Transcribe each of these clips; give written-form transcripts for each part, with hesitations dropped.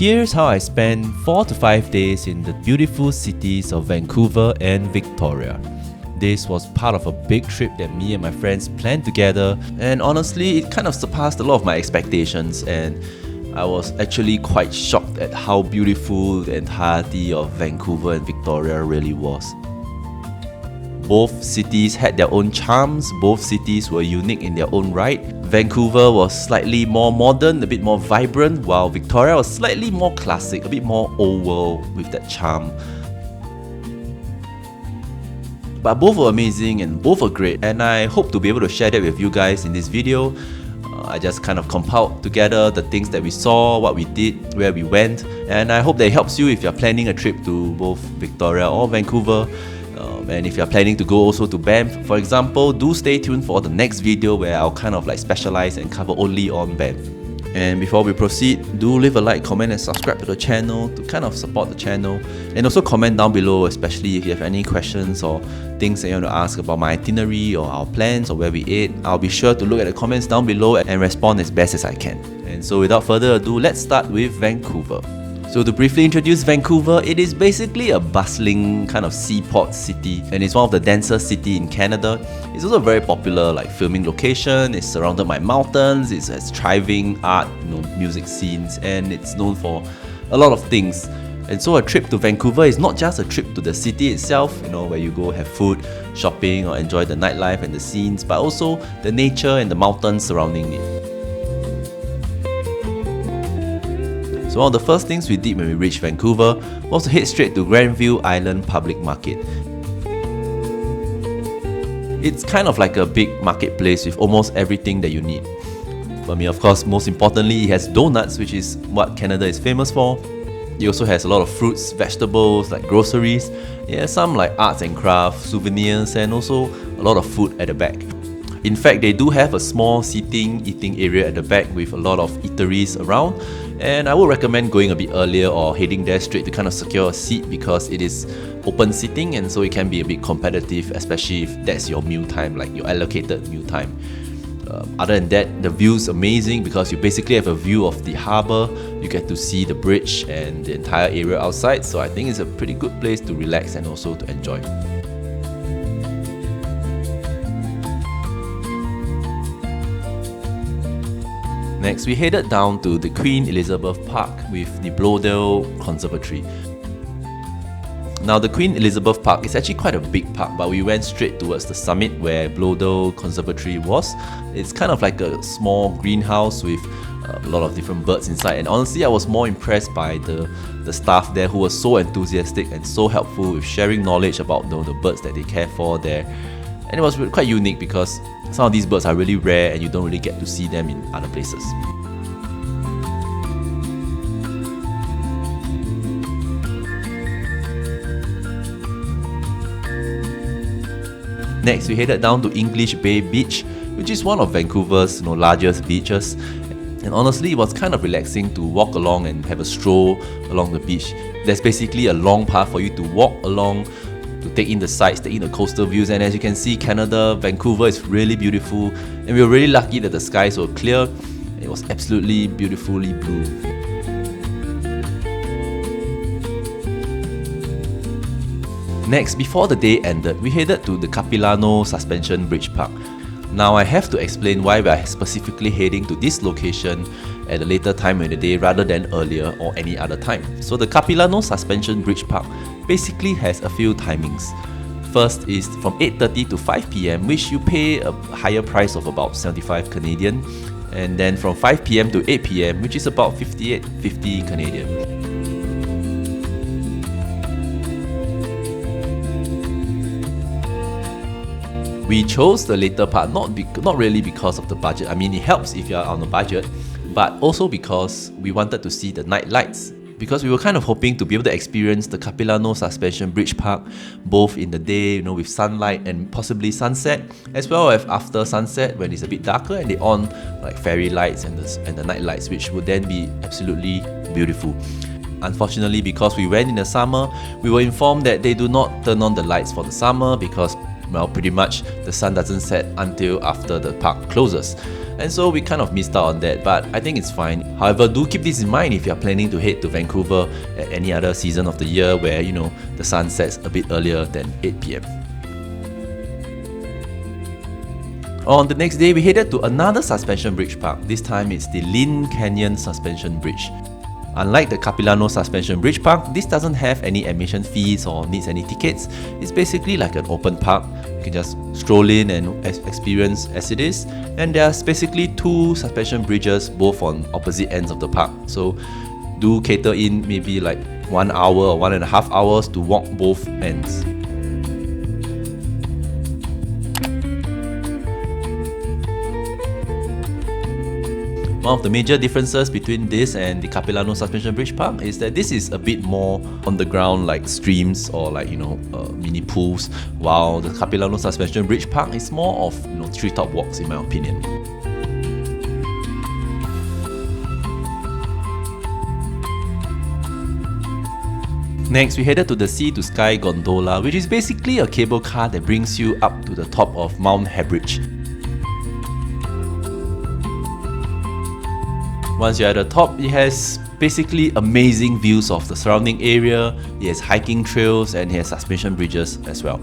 here's how I spent 4 to 5 days in the beautiful cities of Vancouver and Victoria. This was part of a big trip that me and my friends planned together, and honestly, it kind of surpassed a lot of my expectations, and I was actually quite shocked at how beautiful the entirety of Vancouver and Victoria really was. Both cities had their own charms, both cities were unique in their own right. Vancouver was slightly more modern, a bit more vibrant, while Victoria was slightly more classic, a bit more old world with that charm. But both were amazing and both were great, and I hope to be able to share that with you guys in this video. I just kind of compiled together the things that we saw, what we did, where we went, and I hope that it helps you if you're planning a trip to both Victoria or Vancouver. And if you're planning to go also to Banff, for example, do stay tuned for the next video where I'll kind of like specialize and cover only on Banff. And before we proceed, do leave a like, comment and subscribe to the channel to kind of support the channel. And also comment down below, especially if you have any questions or things that you want to ask about my itinerary or our plans or where we ate. I'll be sure to look at the comments down below and respond as best as I can. And so without further ado, let's start with Vancouver. So to briefly introduce Vancouver, it is basically a bustling kind of seaport city, and it's one of the densest cities in Canada. It's also a very popular filming location. It's surrounded by mountains, it has thriving art, music scenes, and it's known for a lot of things. And so a trip to Vancouver is not just a trip to the city itself, where you go have food, shopping or enjoy the nightlife and the scenes, but also the nature and the mountains surrounding it. So one of the first things we did when we reached Vancouver was to head straight to Granville Island Public Market. It's kind of like a big marketplace with almost everything that you need. For me, of course, most importantly, it has donuts, which is what Canada is famous for. It also has a lot of fruits, vegetables, like groceries. It has some like arts and crafts, souvenirs, and also a lot of food at the back. In fact, they do have a small eating area at the back with a lot of eateries around, and I would recommend going a bit earlier or heading there straight to kind of secure a seat because it is open seating, and so it can be a bit competitive, especially if that's your meal time, like your allocated meal time. Other than that, the view is amazing because you basically have a view of the harbour, you get to see the bridge and the entire area outside, so I think it's a pretty good place to relax and also to enjoy. Next, we headed down to the Queen Elizabeth Park with the Bloedel Conservatory. Now, the Queen Elizabeth Park is actually quite a big park, but we went straight towards the summit where Bloedel Conservatory was. It's kind of like a small greenhouse with a lot of different birds inside, and honestly, I was more impressed by the staff there who were so enthusiastic and so helpful with sharing knowledge about the birds that they care for there. And it was quite unique because some of these birds are really rare and you don't really get to see them in other places. Next, we headed down to English Bay Beach, which is one of Vancouver's largest beaches. And honestly, it was kind of relaxing to walk along and have a stroll along the beach. There's basically a long path for you to walk along, to take in the sights, take in the coastal views, and as you can see, Canada, Vancouver is really beautiful, and we were really lucky that the skies were clear. It was absolutely beautifully blue. Next, before the day ended, we headed to the Capilano Suspension Bridge Park. Now, I have to explain why we are specifically heading to this location at a later time in the day rather than earlier or any other time. So the Capilano Suspension Bridge Park basically has a few timings. First is from 8:30 to 5 PM, which you pay a higher price of about 75 Canadian, and then from 5 PM to 8 PM, which is about 58.50 Canadian. We chose the later part not really because of the budget. I mean, it helps if you're on a budget, but also because we wanted to see the night lights. Because we were kind of hoping to be able to experience the Capilano Suspension Bridge Park both in the day, with sunlight and possibly sunset, as well as after sunset when it's a bit darker and they on like fairy lights and the night lights, which would then be absolutely beautiful. Unfortunately, because we went in the summer, we were informed that they do not turn on the lights for the summer because well, pretty much the sun doesn't set until after the park closes. And so we kind of missed out on that, but I think it's fine. However, do keep this in mind if you're planning to head to Vancouver at any other season of the year where, you know, the sun sets a bit earlier than 8 p.m. On the next day, we headed to another suspension bridge park. This time it's the Lynn Canyon Suspension Bridge. Unlike the Capilano Suspension Bridge Park, this doesn't have any admission fees or needs any tickets. It's basically like an open park. You can just stroll in and experience as it is. And there's basically 2 suspension bridges, both on opposite ends of the park. So do cater in maybe like 1 hour or 1.5 hours to walk both ends. One of the major differences between this and the Capilano Suspension Bridge Park is that this is a bit more on the ground, like streams or like, you know, mini pools, while the Capilano Suspension Bridge Park is more of, you know, treetop walks in my opinion. Next, we headed to the Sea to Sky Gondola, which is basically a cable car that brings you up to the top of Mount Hebridge. Once you're at the top, it has basically amazing views of the surrounding area, it has hiking trails and it has suspension bridges as well.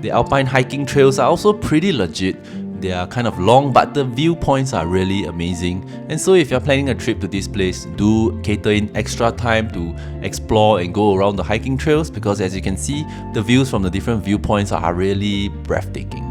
The alpine hiking trails are also pretty legit. They are kind of long, but the viewpoints are really amazing. And so if you're planning a trip to this place, do cater in extra time to explore and go around the hiking trails, because as you can see, the views from the different viewpoints are really breathtaking.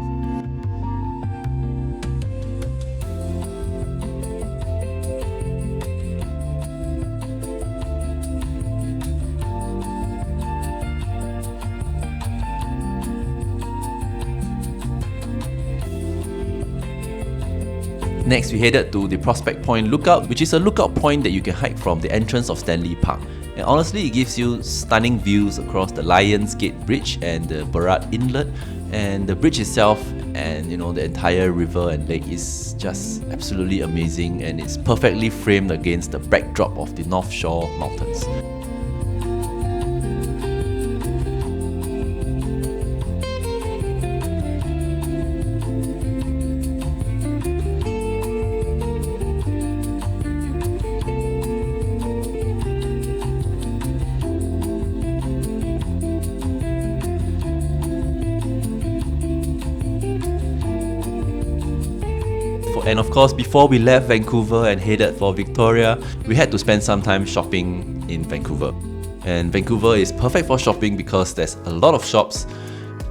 Next, we headed to the Prospect Point Lookout, which is a lookout point that you can hike from the entrance of Stanley Park. And honestly, it gives you stunning views across the Lions Gate Bridge and the Butchart Inlet. And the bridge itself and, you know, the entire river and lake is just absolutely amazing, and it's perfectly framed against the backdrop of the North Shore Mountains. And of course, before we left Vancouver and headed for Victoria, we had to spend some time shopping in Vancouver. And Vancouver is perfect for shopping because there's a lot of shops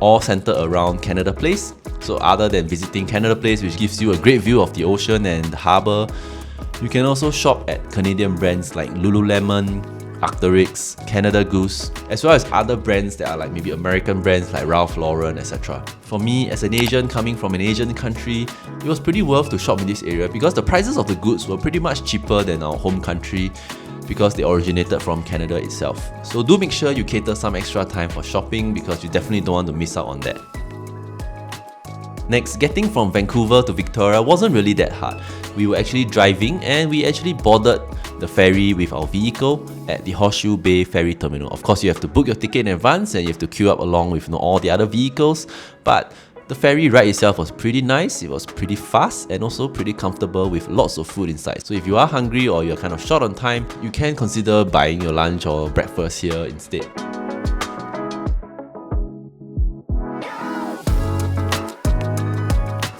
all centered around Canada Place. So other than visiting Canada Place, which gives you a great view of the ocean and the harbour, you can also shop at Canadian brands like Lululemon, Arc'teryx, Canada Goose, as well as other brands that are like maybe American brands like Ralph Lauren, etc. For me, as an Asian coming from an Asian country, it was pretty worth to shop in this area because the prices of the goods were pretty much cheaper than our home country because they originated from Canada itself. So do make sure you cater some extra time for shopping because you definitely don't want to miss out on that. Next, getting from Vancouver to Victoria wasn't really that hard. We were actually driving and we actually boarded the ferry with our vehicle at the Horseshoe Bay Ferry Terminal. Of course, you have to book your ticket in advance and you have to queue up along with, you know, all the other vehicles, but the ferry ride itself was pretty nice, it was pretty fast and also pretty comfortable with lots of food inside. So if you are hungry or you're kind of short on time, you can consider buying your lunch or breakfast here instead.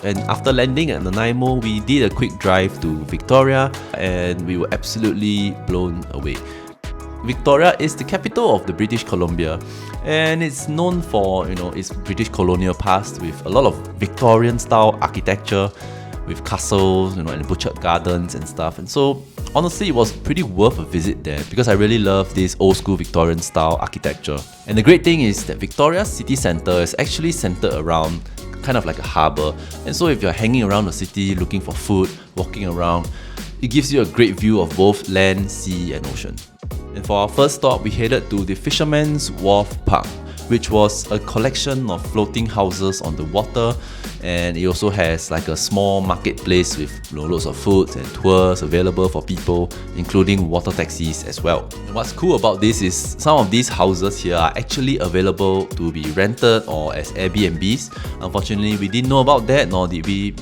And after landing at Nanaimo, we did a quick drive to Victoria and we were absolutely blown away. Victoria is the capital of the British Columbia and it's known for, you know, its British colonial past with a lot of Victorian style architecture with castles, you know, and Butchart Gardens and stuff. And so honestly, it was pretty worth a visit there because I really love this old school Victorian style architecture. And the great thing is that Victoria's city centre is actually centered around kind of like a harbour, and so if you're hanging around the city looking for food, walking around, it gives you a great view of both land, sea and ocean. And for our first stop, we headed to the Fisherman's Wharf Park, which was a collection of floating houses on the water, and it also has like a small marketplace with loads of foods and tours available for people, including water taxis as well. And what's cool about this is some of these houses here are actually available to be rented or as Airbnbs. Unfortunately, we didn't know about that, nor did we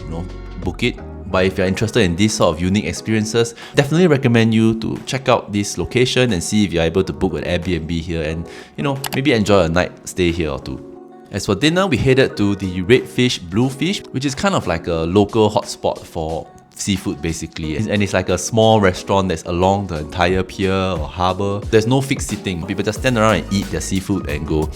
book it. But if you're interested in these sort of unique experiences, definitely recommend you to check out this location and see if you're able to book an Airbnb here and, maybe enjoy a night stay here or two. As for dinner, we headed to the Redfish Bluefish, which is kind of like a local hotspot for seafood basically. And it's like a small restaurant that's along the entire pier or harbour. There's no fixed seating. People just stand around and eat their seafood and go.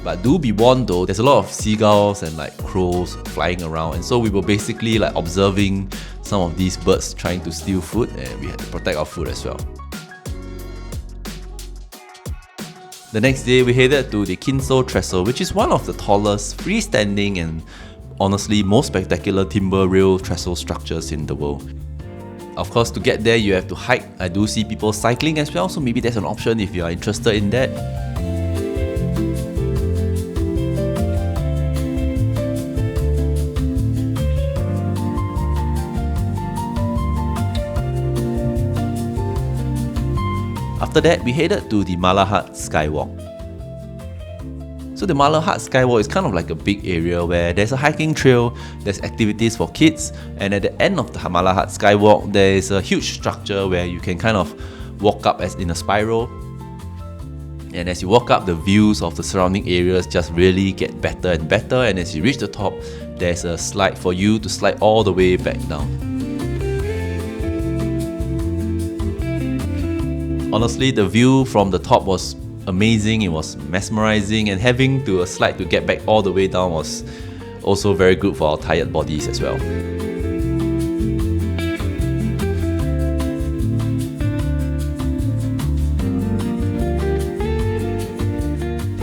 But do be warned though, there's a lot of seagulls and like crows flying around, and so we were basically like observing some of these birds trying to steal food, and we had to protect our food as well. The next day we headed to the Kinsol Trestle, which is one of the tallest freestanding and honestly most spectacular timber rail trestle structures in the world. Of course, to get there you have to hike. I do see people cycling as well, so maybe that's an option if you are interested in that. After that, we headed to the Malahat Skywalk. So the Malahat Skywalk is kind of like a big area where there's a hiking trail, there's activities for kids, and at the end of the Malahat Skywalk, there is a huge structure where you can kind of walk up as in a spiral. And as you walk up, the views of the surrounding areas just really get better and better, and as you reach the top, there's a slide for you to slide all the way back down. Honestly, the view from the top was amazing, it was mesmerizing, and having to slide to get back all the way down was also very good for our tired bodies as well.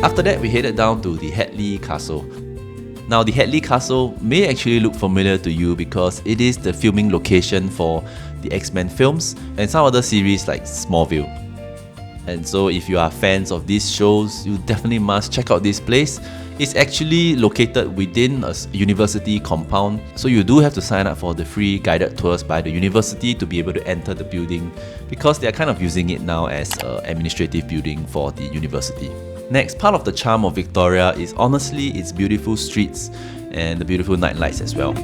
After that, we headed down to the Hatley Castle. Now, the Hatley Castle may actually look familiar to you because it is the filming location for the X-Men films and some other series like Smallville. And so if you are fans of these shows, you definitely must check out this place. It's actually located within a university compound, so you do have to sign up for the free guided tours by the university to be able to enter the building, because they are kind of using it now as an administrative building for the university. Next, part of the charm of Victoria is honestly its beautiful streets and the beautiful night lights as well.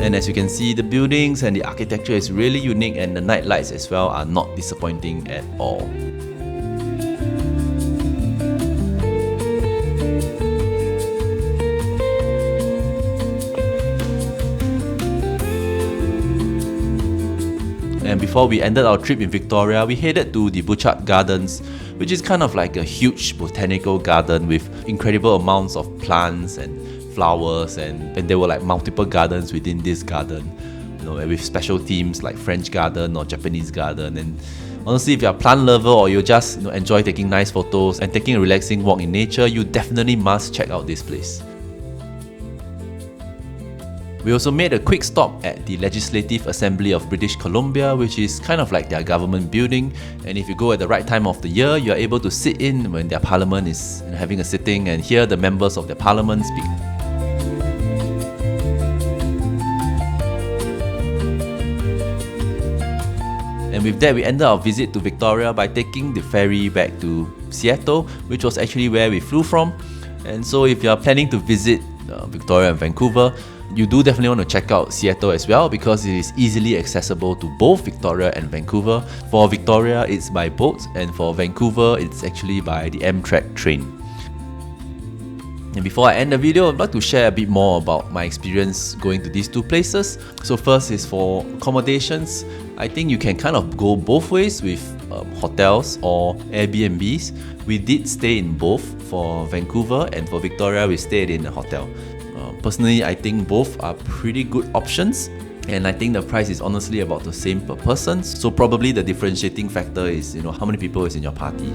And as you can see, the buildings and the architecture is really unique, and the night lights as well are not disappointing at all. And before we ended our trip in Victoria, we headed to the Butchart Gardens, which is kind of like a huge botanical garden with incredible amounts of plants and flowers, and there were like multiple gardens within this garden, with special themes like French garden or Japanese garden. And honestly, if you're a plant lover or you just enjoy taking nice photos and taking a relaxing walk in nature, you definitely must check out this place. We also made a quick stop at the Legislative Assembly of British Columbia, which is kind of like their government building, and if you go at the right time of the year, you are able to sit in when their parliament is having a sitting and hear the members of their parliament speak. And with that, we ended our visit to Victoria by taking the ferry back to Seattle, which was actually where we flew from. And so if you are planning to visit Victoria and Vancouver, you do definitely want to check out Seattle as well, because it is easily accessible to both Victoria and Vancouver. For Victoria, it's by boat, and for Vancouver, it's actually by the Amtrak train. And before I end the video, I'd like to share a bit more about my experience going to these two places. So first is for accommodations. I think you can kind of go both ways with hotels or Airbnbs. We did stay in both. For Vancouver and for Victoria, we stayed in a hotel. Personally, I think both are pretty good options, and I think the price is honestly about the same per person. So probably the differentiating factor is how many people is in your party.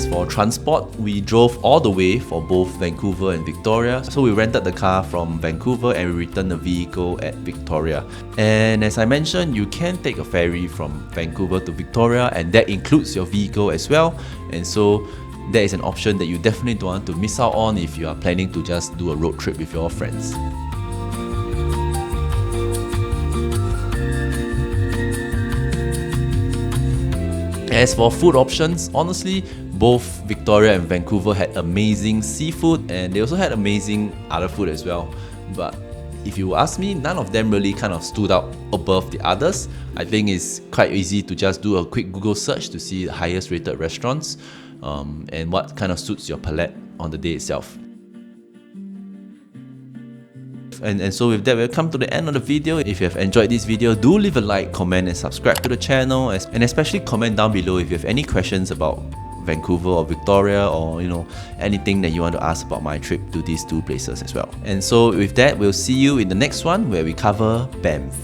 As for transport, we drove all the way for both Vancouver and Victoria. So we rented the car from Vancouver and we returned the vehicle at Victoria. And as I mentioned, you can take a ferry from Vancouver to Victoria, and that includes your vehicle as well. And so that is an option that you definitely don't want to miss out on if you are planning to just do a road trip with your friends. As for food options, honestly, both Victoria and Vancouver had amazing seafood, and they also had amazing other food as well. But if you ask me, none of them really kind of stood out above the others. I think it's quite easy to just do a quick Google search to see the highest rated restaurants and what kind of suits your palate on the day itself. And so with that, we've come to the end of the video. If you have enjoyed this video, do leave a like, comment and subscribe to the channel, and especially comment down below if you have any questions about Vancouver or Victoria, or anything that you want to ask about my trip to these two places as well. And so with that, we'll see you in the next one where we cover Banff.